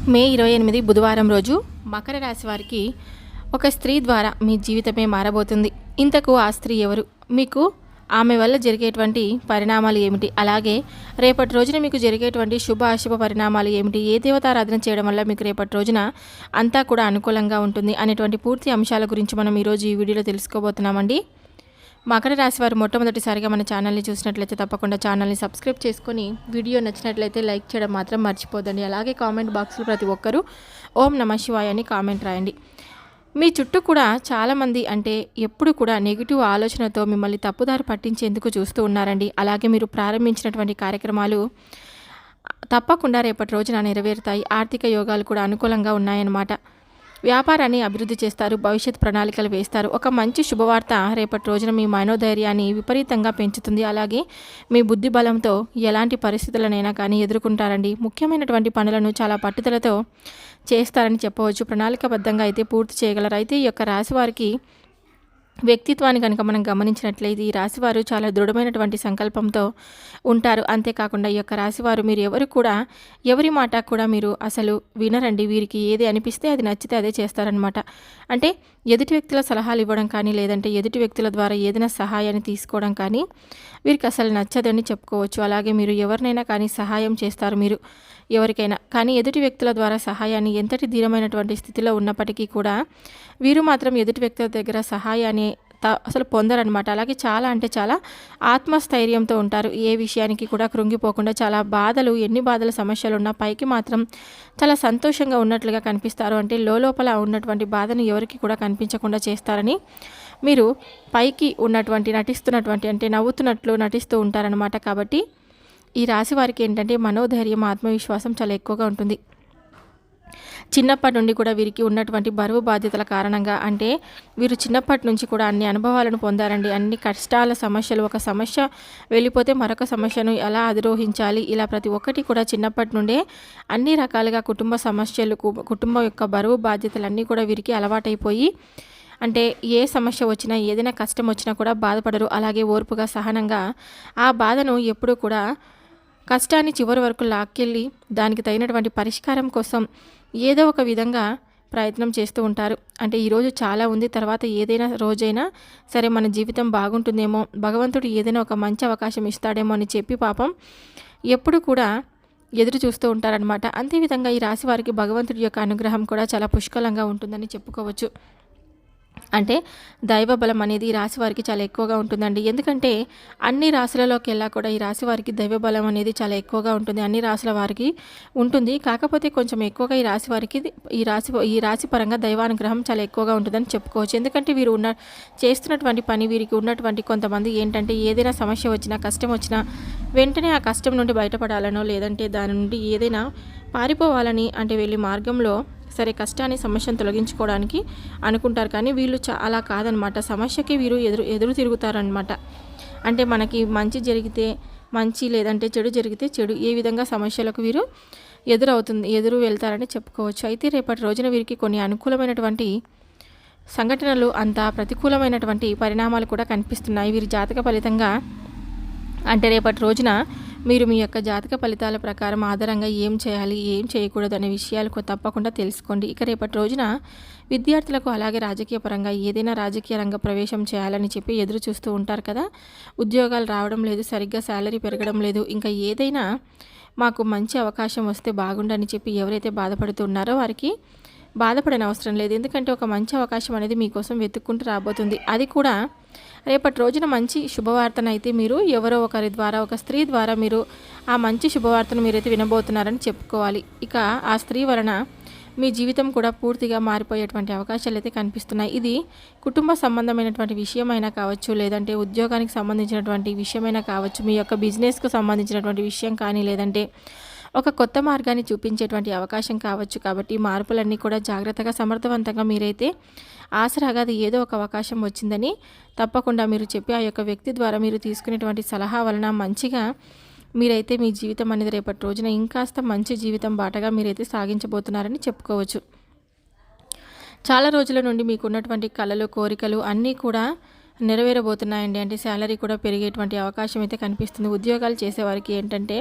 మే 28 బుధవారం రోజు మకర రాశి వారికి ఒక స్త్రీ ద్వారా మీ జీవితమే మారబోతుంది. ఇంతకు ఆ స్త్రీ ఎవరు? మీకు ఆమె వల్ల జరిగేటువంటి పరిణామాలు ఏమిటి? అలాగే రేపటి రోజున మీకు జరిగేటువంటి శుభ అశుభ పరిణామాలు ఏమిటి? ఏ దేవతారాధన చేయడం వల్ల మీకు రేపటి రోజున అంతా కూడా అనుకూలంగా ఉంటుంది అనేటువంటి పూర్తి అంశాల గురించి మనం ఈరోజు ఈ వీడియోలో తెలుసుకోబోతున్నామండి. మకర రాశి వారు మొట్టమొదటిసారిగా మన ఛానల్ని చూసినట్లయితే తప్పకుండా ఛానల్ని సబ్స్క్రైబ్ చేసుకొని వీడియో నచ్చినట్లయితే లైక్ చేయడం మాత్రం మర్చిపోదండి. అలాగే కామెంట్ బాక్స్లో ప్రతి ఒక్కరూ ఓం నమః శివాయ అని కామెంట్ రాయండి. మీ చుట్టూ కూడా చాలామంది ఎప్పుడు కూడా నెగిటివ్ ఆలోచనతో మిమ్మల్ని తప్పుదారి పట్టించేందుకు చూస్తూ ఉన్నారండి. అలాగే మీరు ప్రారంభించినటువంటి కార్యక్రమాలు తప్పకుండా రేపటి రోజున నెరవేరుతాయి. ఆర్థిక యోగాలు కూడా అనుకూలంగా ఉన్నాయన్నమాట. వ్యాపారాన్ని అభివృద్ధి చేస్తారు, భవిష్యత్ ప్రణాళికలు వేస్తారు. ఒక మంచి శుభవార్త రేపటి రోజున మీ మనోధైర్యాన్ని విపరీతంగా పెంచుతుంది. అలాగే మీ బుద్ధి బలంతో ఎలాంటి పరిస్థితులనైనా కానీ ఎదుర్కొంటారండి. ముఖ్యమైనటువంటి పనులను చాలా పట్టుదలతో చేస్తారని చెప్పవచ్చు. ప్రణాళికాబద్ధంగా అయితే పూర్తి చేయగలరు. అయితే ఈ యొక్క రాశి వారికి వ్యక్తిత్వాన్ని కనుక మనం గమనించినట్లయితే ఈ రాశివారు చాలా దృఢమైనటువంటి సంకల్పంతో ఉంటారు. అంతేకాకుండా ఈ యొక్క రాశివారు మీరు ఎవరి మాట కూడా మీరు అసలు వినరండి. వీరికి ఏది అనిపిస్తే అది నచ్చితే అదే చేస్తారనమాట. అంటే ఎదుటి వ్యక్తుల సలహాలు ఇవ్వడం కానీ లేదంటే ఎదుటి వ్యక్తుల ద్వారా ఏదైనా సహాయాన్ని తీసుకోవడం కానీ వీరికి అసలు నచ్చదని చెప్పుకోవచ్చు. అలాగే మీరు ఎవరినైనా కానీ సహాయం చేస్తారు మీరు ఎవరికైనా కానీ ఎదుటి వ్యక్తుల ద్వారా సహాయాన్ని ఎంతటి ధీరమైనటువంటి స్థితిలో ఉన్నప్పటికీ కూడా వీరు మాత్రం ఎదుటి వ్యక్తుల దగ్గర సహాయాన్ని అసలు పొందరనమాట. అలాగే చాలా ఆత్మస్థైర్యంతో ఉంటారు. ఏ విషయానికి కూడా కృంగిపోకుండా ఎన్ని బాధలు సమస్యలు ఉన్నా పైకి మాత్రం చాలా సంతోషంగా ఉన్నట్లుగా కనిపిస్తారు. అంటే లోపల ఉన్నటువంటి బాధను ఎవరికి కూడా కనిపించకుండా చేస్తారని మీరు పైకి నటిస్తున్నటువంటి నవ్వుతున్నట్లు నటిస్తూ ఉంటారనమాట. కాబట్టి ఈ రాశి వారికి మనోధైర్యం, ఆత్మవిశ్వాసం చాలా ఎక్కువగా ఉంటుంది. చిన్నప్పటి నుండి కూడా వీరికి ఉన్నటువంటి బరువు బాధ్యతల కారణంగా వీరు చిన్నప్పటి నుంచి కూడా అన్ని అనుభవాలను పొందారండి. అన్ని కష్టాల సమస్యలు, ఒక సమస్య వెళ్ళిపోతే మరొక సమస్యను ఎలా అధిరోహించాలి, ఇలా ప్రతి ఒక్కటి కూడా చిన్నప్పటి నుండే అన్ని రకాలుగా కుటుంబ సమస్యలు, కుటుంబం యొక్క బరువు బాధ్యతలన్నీ కూడా వీరికి అలవాటైపోయి ఏ సమస్య వచ్చినా ఏదైనా కష్టం వచ్చినా కూడా బాధపడరు. అలాగే ఓర్పుగా సహనంగా ఆ బాధను ఎప్పుడూ కూడా కష్టాన్ని చివరి వరకు లాక్కెళ్ళి దానికి తగినటువంటి పరిష్కారం కోసం ఏదో ఒక విధంగా ప్రయత్నం చేస్తూ ఉంటారు. ఈరోజు చాలా ఉంది, తర్వాత ఏదైనా రోజైనా సరే మన జీవితం బాగుంటుందేమో, భగవంతుడు ఏదైనా ఒక మంచి అవకాశం ఇస్తాడేమో అని చెప్పి పాపం ఎప్పుడు కూడా ఎదురు చూస్తూ ఉంటారనమాట. అంతేవిధంగా ఈ రాశి వారికి భగవంతుడి యొక్క అనుగ్రహం కూడా చాలా పుష్కలంగా ఉంటుందని చెప్పుకోవచ్చు. దైవ బలం అనేది ఈ రాశి వారికి చాలా ఎక్కువగా ఉంటుందండి. ఎందుకంటే అన్ని రాశులలోకెల్లా కూడా ఈ రాశి వారికి దైవ బలం అనేది చాలా ఎక్కువగా ఉంటుంది. అన్ని రాశుల వారికి ఉంటుంది. కాకపోతే కొంచెం ఎక్కువగా ఈ రాశి వారికి ఈ రాశి పరంగా దైవానుగ్రహం చాలా ఎక్కువగా ఉంటుందని చెప్పుకోవచ్చు. ఎందుకంటే వీరు చేస్తున్నటువంటి పని, వీరికి ఉన్నటువంటి కొంతమంది ఏదైనా సమస్య వచ్చినా, కష్టం వచ్చినా వెంటనే ఆ కష్టం నుండి బయటపడాలనో లేదంటే దాని నుండి ఏదైనా పారిపోవాలని వెళ్ళి మార్గంలో సరే కష్టాన్ని, సమస్యను తొలగించుకోవడానికి అనుకుంటారు. కానీ వీళ్ళు అలా కాదనమాట. సమస్యకి వీరు ఎదురు తిరుగుతారనమాట. మనకి మంచి జరిగితే మంచి, లేదంటే చెడు జరిగితే చెడు, ఏ విధంగా సమస్యలకు వీరు ఎదురు వెళ్తారని చెప్పుకోవచ్చు. అయితే రేపటి రోజున వీరికి కొన్ని అనుకూలమైనటువంటి సంఘటనలు, అంత ప్రతికూలమైనటువంటి పరిణామాలు కూడా కనిపిస్తున్నాయి. వీరి జాతక ఫలితంగా రేపటి రోజున మీరు మీ యొక్క జాతక ఫలితాల ప్రకారం ఆధారంగా ఏం చేయాలి, ఏం చేయకూడదు అనే విషయాలు తప్పకుండా తెలుసుకోండి. ఇక రేపటి రోజున విద్యార్థులకు అలాగే రాజకీయ పరంగా ఏదైనా రాజకీయ రంగ ప్రవేశం చేయాలని చెప్పి ఎదురు చూస్తూ ఉంటారు కదా. ఉద్యోగాలు రావడం లేదు, సరిగ్గా శాలరీ పెరగడం లేదు, ఇంకా ఏదైనా మాకు మంచి అవకాశం వస్తే బాగుండని చెప్పి ఎవరైతే బాధపడుతున్నారో వారికి బాధపడని అవసరం లేదు. ఎందుకంటే ఒక మంచి అవకాశం అనేది మీకోసం వెతుక్కుంటూ రాబోతుంది. అది కూడా రేపటి రోజున మంచి శుభవార్తనైతే మీరు ఎవరో ఒకరి ద్వారా, ఒక స్త్రీ ద్వారా మీరు ఆ మంచి శుభవార్తను మీరైతే వినబోతున్నారని చెప్పుకోవాలి. ఇక ఆ స్త్రీ వలన మీ జీవితం కూడా పూర్తిగా మారిపోయేటువంటి అవకాశాలు అయితే కనిపిస్తున్నాయి. ఇది కుటుంబ సంబంధమైనటువంటి విషయమైనా కావచ్చు, లేదంటే ఉద్యోగానికి సంబంధించినటువంటి విషయమైనా కావచ్చు, మీ యొక్క బిజినెస్కు సంబంధించినటువంటి విషయం కానీ, లేదంటే ఒక కొత్త మార్గాన్ని చూపించేటువంటి అవకాశం కావచ్చు. కాబట్టి మార్పులన్నీ కూడా జాగ్రత్తగా, సమర్థవంతంగా మీరైతే ఆసరాగా అది ఏదో ఒక అవకాశం వచ్చిందని తప్పకుండా మీరు చెప్పి ఆ యొక్క వ్యక్తి ద్వారా మీరు తీసుకునేటువంటి సలహా వలన మంచిగా మీరైతే మీ జీవితం అనేది రేపటి రోజున ఇంకాస్త మంచి జీవితం బాటగా మీరైతే సాగించబోతున్నారని చెప్పుకోవచ్చు. చాలా రోజుల నుండి మీకు ఉన్నటువంటి కలలు, కోరికలు అన్నీ కూడా నెరవేరబోతున్నాయండి. అంటే శాలరీ కూడా పెరిగేటువంటి అవకాశం అయితే కనిపిస్తుంది. ఉద్యోగాలు చేసేవారికి ఏంటంటే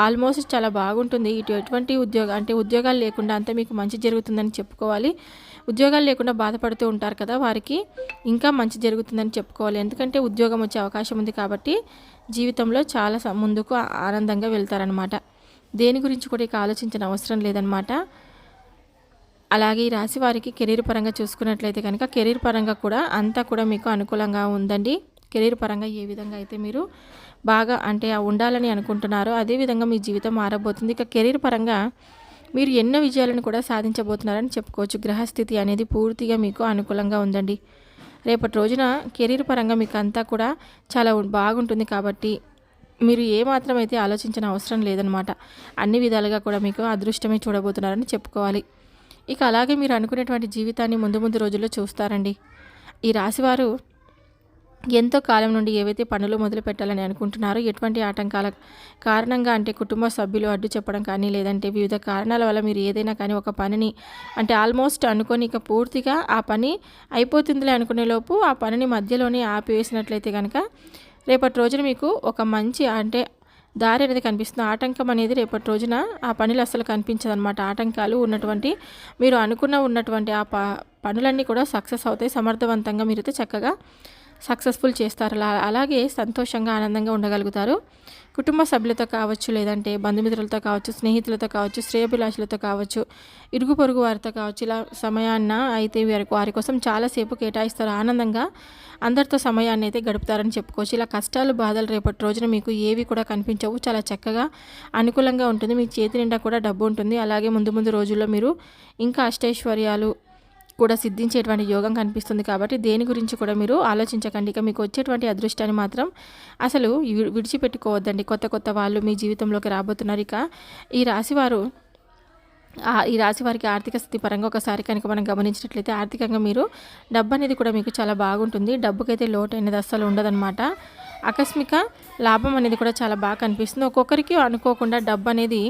ఆల్మోస్ట్ చాలా బాగుంటుంది. ఎటువంటి ఉద్యోగాలు లేకుండా అంతా మీకు మంచి జరుగుతుందని చెప్పుకోవాలి. ఉద్యోగాలు లేకుండా బాధపడుతూ ఉంటారు కదా, వారికి ఇంకా మంచి జరుగుతుందని చెప్పుకోవాలి. ఎందుకంటే ఉద్యోగం వచ్చే అవకాశం ఉంది కాబట్టి జీవితంలో చాలా ముందుకు ఆనందంగా వెళ్తారనమాట. దేని గురించి కూడా ఇక ఆలోచించిన అవసరం లేదనమాట. అలాగే ఈ రాశి వారికి కెరీర్ పరంగా చూసుకున్నట్లయితే కనుక కెరీర్ పరంగా కూడా అంతా కూడా మీకు అనుకూలంగా ఉందండి. కెరీర్ పరంగా ఏ విధంగా అయితే మీరు బాగా ఉండాలని అనుకుంటున్నారో అదేవిధంగా మీ జీవితం మారబోతుంది. ఇక కెరీర్ పరంగా మీరు ఎన్నో విజయాలను కూడా సాధించబోతున్నారని చెప్పుకోవచ్చు. గ్రహస్థితి అనేది పూర్తిగా మీకు అనుకూలంగా ఉందండి. రేపటి రోజున కెరీర్ పరంగా మీకు అంతా కూడా చాలా బాగుంటుంది కాబట్టి మీరు ఏమాత్రం అయితే ఆలోచించిన అవసరం లేదనమాట. అన్ని విధాలుగా కూడా మీకు అదృష్టమే చూడబోతున్నారని చెప్పుకోవాలి. ఇక అలాగే మీరు అనుకునేటువంటి జీవితాన్ని ముందు ముందు రోజుల్లో చూస్తారండి. ఈ రాశివారు ఎంతో కాలం నుండి ఏవైతే పనులు మొదలు పెట్టాలని అనుకుంటున్నారో ఎటువంటి ఆటంకాల కారణంగా కుటుంబ సభ్యులు అడ్డు చెప్పడం కానీ లేదంటే వివిధ కారణాల వల్ల మీరు ఏదైనా కానీ ఒక పనిని ఆల్మోస్ట్ అనుకొని ఇక పూర్తిగా ఆ పని అయిపోతుందిలే అనుకునే లోపు ఆ పనిని మధ్యలోనే ఆపివేసినట్లయితే కనుక రేపటి రోజున మీకు ఒక మంచి దారి అనేది కనిపిస్తుంది. ఆటంకం అనేది రేపటి రోజున ఆ పనులు అసలు కనిపించదన్నమాట. ఆటంకాలు మీరు ఉన్నటువంటి ఆ పనులన్నీ కూడా సక్సెస్ అవుతాయి. సమర్థవంతంగా మీరైతే చక్కగా సక్సెస్ఫుల్ చేస్తారు. అలాగే సంతోషంగా ఆనందంగా ఉండగలుగుతారు. కుటుంబ సభ్యులతో కావచ్చు, లేదంటే బంధుమిత్రులతో కావచ్చు, స్నేహితులతో కావచ్చు, శ్రేయోభిలాషులతో కావచ్చు, ఇరుగు పొరుగు వారితో కావచ్చు, ఇలా సమయాన్న అయితే వారి కోసం చాలాసేపు కేటాయిస్తారు. ఆనందంగా అందరితో సమయాన్ని అయితే గడుపుతారని చెప్పుకోవచ్చు. ఇలా కష్టాలు బాధలు రేపటి రోజున మీకు ఏవి కూడా కనిపించవు. చాలా చక్కగా అనుకూలంగా ఉంటుంది. మీ చేతి నిండా కూడా డబ్బు ఉంటుంది. అలాగే ముందు రోజుల్లో మీరు ఇంకా అష్టైశ్వర్యాలు కూడా సిద్ధించేటువంటి యోగం కనిపిస్తుంది. కాబట్టి దేని గురించి కూడా మీరు ఆలోచించకండి. ఇక మీకు వచ్చేటువంటి అదృష్టాన్ని మాత్రం అసలు విడిచిపెట్టుకోవద్దండి. కొత్త వాళ్ళు మీ జీవితంలోకి రాబోతున్నారు. ఇక ఈ రాశి వారికి ఆర్థిక స్థితి పరంగా ఒకసారి కనుక మనం గమనించినట్లయితే ఆర్థికంగా మీరు డబ్బు అనేది కూడా మీకు చాలా బాగుంటుంది. డబ్బుకైతే లోటు అనేది అస్సలు ఉండదన్నమాట. ఆకస్మిక లాభం అనేది కూడా చాలా బాగా కనిపిస్తుంది. ఒక్కొక్కరికి అనుకోకుండా డబ్బు అనేది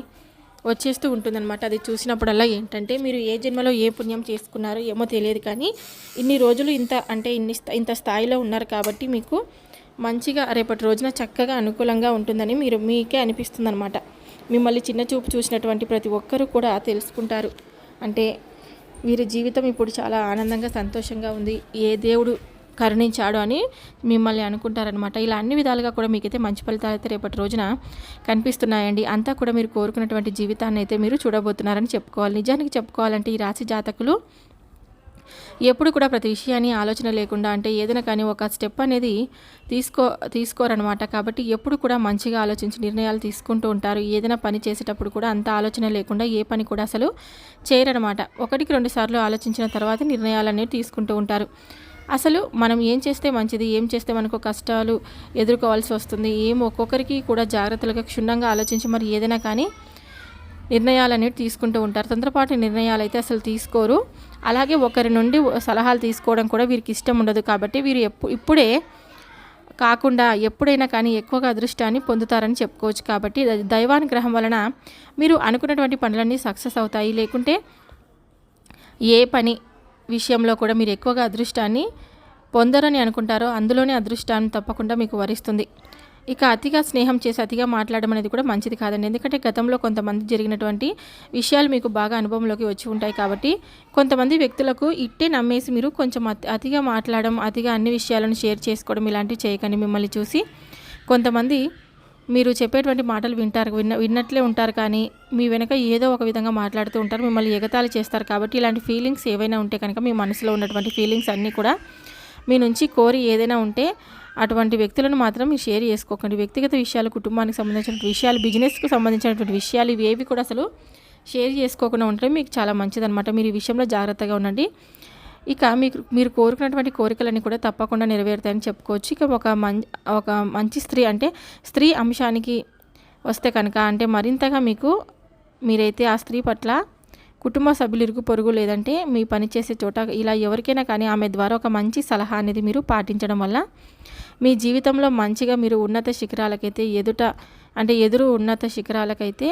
వచ్చేస్తూ ఉంటుందన్నమాట. అది చూసినప్పుడల్లా ఏంటంటే మీరు ఏ జన్మలో ఏ పుణ్యం చేసుకున్నారో ఏమో తెలియదు, కానీ ఇన్ని రోజులు ఇంత స్థాయిలో ఉన్నారు కాబట్టి మీకు మంచిగా రేపటి రోజున చక్కగా అనుకూలంగా ఉంటుందని మీకే అనిపిస్తుంది అనమాట. మిమ్మల్ని చిన్న చూపు చూసినటువంటి ప్రతి ఒక్కరూ కూడా తెలుసుకుంటారు. వీరి జీవితం ఇప్పుడు చాలా ఆనందంగా సంతోషంగా ఉంది, ఏ దేవుడు కరుణించాడు అని మిమ్మల్ని అనుకుంటారనమాట. ఇలా అన్ని విధాలుగా కూడా మీకైతే మంచి ఫలితాలు అయితే రేపటి రోజున కనిపిస్తున్నాయండి. అంతా కూడా మీరు కోరుకున్నటువంటి జీవితాన్ని అయితే మీరు చూడబోతున్నారని చెప్పుకోవాలి. నిజానికి చెప్పుకోవాలంటే ఈ రాశి జాతకులు ఎప్పుడు కూడా ప్రతి విషయాన్ని ఆలోచన లేకుండా ఏదైనా కానీ ఒక స్టెప్ అనేది తీసుకోరనమాట. కాబట్టి ఎప్పుడు కూడా మంచిగా ఆలోచించి నిర్ణయాలు తీసుకుంటూ ఉంటారు. ఏదైనా పని చేసేటప్పుడు కూడా అంత ఆలోచన లేకుండా ఏ పని కూడా అసలు చేయరనమాట. 1-2 సార్లు ఆలోచించిన తర్వాత నిర్ణయాలు అనేవి తీసుకుంటూ ఉంటారు. అసలు మనం ఏం చేస్తే మంచిది, ఏం చేస్తే మనకు కష్టాలు ఎదుర్కోవాల్సి వస్తుంది, ఒక్కొక్కరికి కూడా జాగ్రత్తలుగా క్షుణ్ణంగా ఆలోచించి మరి ఏదైనా కానీ నిర్ణయాలు అనేవి తీసుకుంటూ ఉంటారు. తొందరపాటు నిర్ణయాలు అయితే అసలు తీసుకోరు. అలాగే ఒకరి నుండి సలహాలు తీసుకోవడం కూడా వీరికి ఇష్టం ఉండదు. కాబట్టి వీరు ఇప్పుడే కాకుండా ఎప్పుడైనా కానీ ఎక్కువగా అదృష్టాన్ని పొందుతారని చెప్పుకోవచ్చు. కాబట్టి దైవానుగ్రహం వలన మీరు అనుకున్నటువంటి పనులన్నీ సక్సెస్ అవుతాయి. లేకుంటే ఏ పని విషయంలో కూడా మీరు ఎక్కువగా అదృష్టాన్ని పొందరని అనుకుంటారో అందులోనే అదృష్టాన్ని తప్పకుండా మీకు వరిస్తుంది. ఇక అతిగా స్నేహం చేసి అతిగా మాట్లాడడం అనేది కూడా మంచిది కాదండి. ఎందుకంటే గతంలో కొంతమంది జరిగినటువంటి విషయాలు మీకు బాగా అనుభవంలోకి వచ్చి ఉంటాయి. కాబట్టి కొంతమంది వ్యక్తులకు ఇట్టే నమ్మేసి మీరు కొంచెం అతిగా మాట్లాడడం, అతిగా అన్ని విషయాలను షేర్ చేసుకోవడం ఇలాంటివి చేయకండి. మిమ్మల్ని చూసి కొంతమంది మీరు చెప్పేటువంటి మాటలు విన్నట్లే ఉంటారు, కానీ మీ వెనక ఏదో ఒక విధంగా మాట్లాడుతూ ఉంటారు, మిమ్మల్ని ఎగతాళి చేస్తారు. కాబట్టి ఇలాంటి ఫీలింగ్స్ ఏవైనా ఉంటే కనుక మీ మనసులో ఉన్నటువంటి ఫీలింగ్స్ అన్నీ కూడా మీ నుంచి కోరి ఏదైనా ఉంటే అటువంటి వ్యక్తులను మాత్రం మీరు షేర్ చేసుకోకండి. వ్యక్తిగత విషయాలు, కుటుంబానికి సంబంధించిన విషయాలు, బిజినెస్కు సంబంధించినటువంటి విషయాలు ఇవేవి కూడా అసలు షేర్ చేసుకోకుండా ఉంటే మీకు చాలా మంచిదన్నమాట. మీరు ఈ విషయంలో జాగ్రత్తగా ఉండండి. ఇక మీరు కోరుకున్నటువంటి కోరికలన్నీ కూడా తప్పకుండా నెరవేరుతాయని చెప్పుకోవచ్చు. ఇక ఒక మంచి స్త్రీ అంశానికి వస్తే కనుక మరింతగా మీరైతే ఆ స్త్రీ పట్ల కుటుంబ సభ్యులు, ఇరుగు పొరుగు, లేదంటే మీ పనిచేసే చోట ఇలా ఎవరికైనా కానీ ఆమె ద్వారా ఒక మంచి సలహా అనేది మీరు పాటించడం వల్ల మీ జీవితంలో మంచిగా మీరు ఉన్నత శిఖరాలకైతే ఎదురు ఉన్నత శిఖరాలకైతే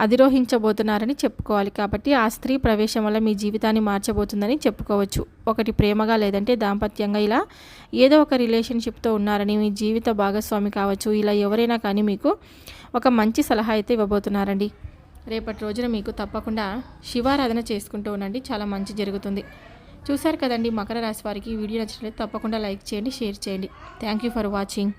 అధిరోహించబోతున్నారని చెప్పుకోవాలి. కాబట్టి ఆ స్త్రీ ప్రవేశం వల్ల మీ జీవితాన్ని మార్చబోతుందని చెప్పుకోవచ్చు. ఒకటి ప్రేమగా లేదంటే దాంపత్యంగా ఇలా ఏదో ఒక రిలేషన్షిప్తో ఉన్నారని, మీ జీవిత భాగస్వామి కావచ్చు, ఇలా ఎవరైనా కానీ మీకు ఒక మంచి సలహా అయితే ఇవ్వబోతున్నారండి. రేపటి రోజున మీకు తప్పకుండా శివారాధన చేసుకుంటూ ఉండండి, చాలా మంచి జరుగుతుంది. చూశారు కదండి, మకర రాశి వారికి వీడియో నచ్చినట్లయితే తప్పకుండా లైక్ చేయండి, షేర్ చేయండి. Thank you for watching.